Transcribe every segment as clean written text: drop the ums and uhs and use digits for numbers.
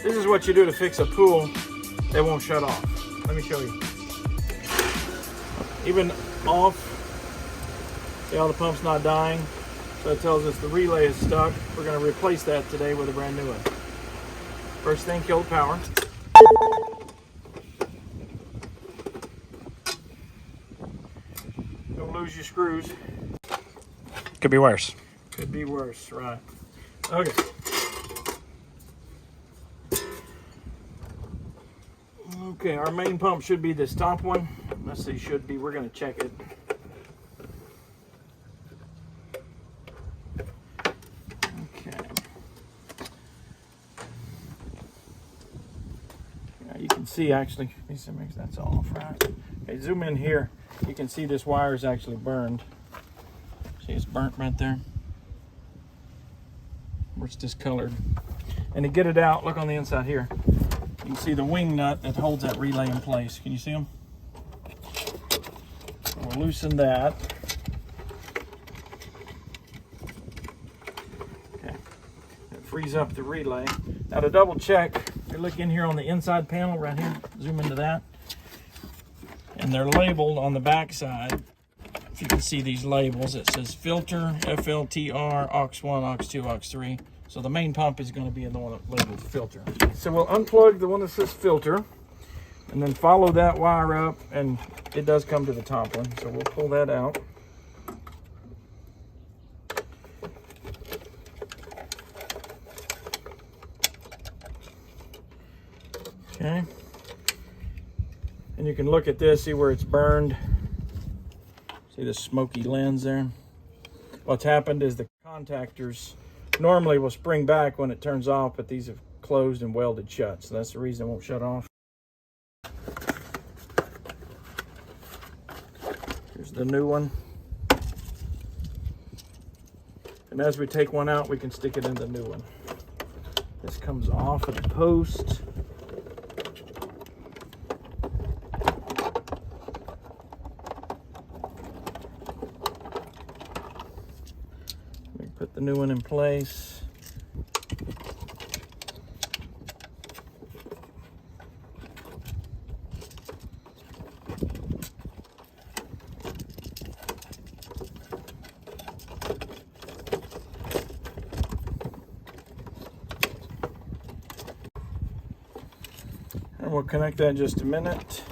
This is what you do to fix a pool that won't shut off. Let me show you. Even off, see how the pump's not dying? So it tells us the relay is stuck. We're going to replace that today with a brand new one. First thing, kill the power. Don't lose your screws. Could be worse. Could be worse, right. Okay. Okay, our main pump should be this top one. Let's see, should be. We're going to check it. Okay. Yeah, you can see actually, that's off, right? Okay, zoom in here. You can see this wire is actually burned. See, it's burnt right there. Where it's discolored. And to get it out, look on the inside here. You can see the wing nut that holds that relay in place. Can you see them? We'll loosen that. Okay. That frees up the relay. Now to double check, you look in here on the inside panel right here. Zoom into that. And they're labeled on the back side. If you can see these labels, it says filter, FLTR, aux1, aux2, aux3. So the main pump is going to be in the one that labeled filter. So we'll unplug the one that says filter and then follow that wire up, and it does come to the top one. So we'll pull that out. Okay. And you can look at this, see where it's burned. See the smoky lens there? What's happened is the contactors normally will spring back when it turns off, but these have closed and welded shut, so that's the reason it won't shut off. Here's the new one. And as we take one out, we can stick it in the new one. This comes off of the post. Put the new one in place. And we'll connect that in just a minute.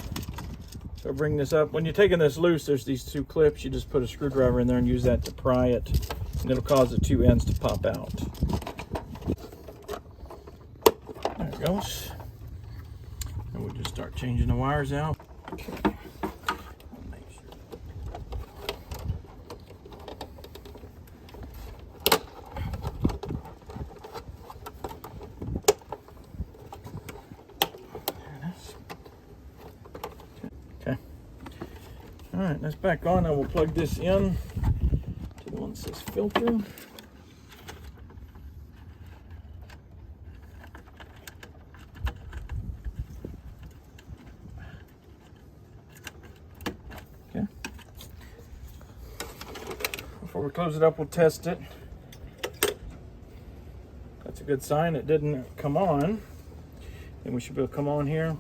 So bring this up. When you're taking this loose, there's these two clips. You just put a screwdriver in there and use that to pry it. And it'll cause the two ends to pop out. There it goes. And we'll just start changing the wires out. Okay. Make sure. There it is. Okay. All right, that's back on. Now we'll plug this in. The one that says filter. Okay. Before we close it up, we'll test it. That's a good sign it didn't come on. And we should be able to come on here.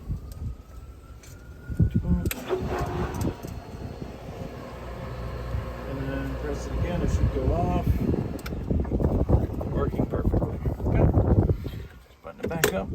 Press it again, it should go off. Working perfectly. Okay. Let's button it back up.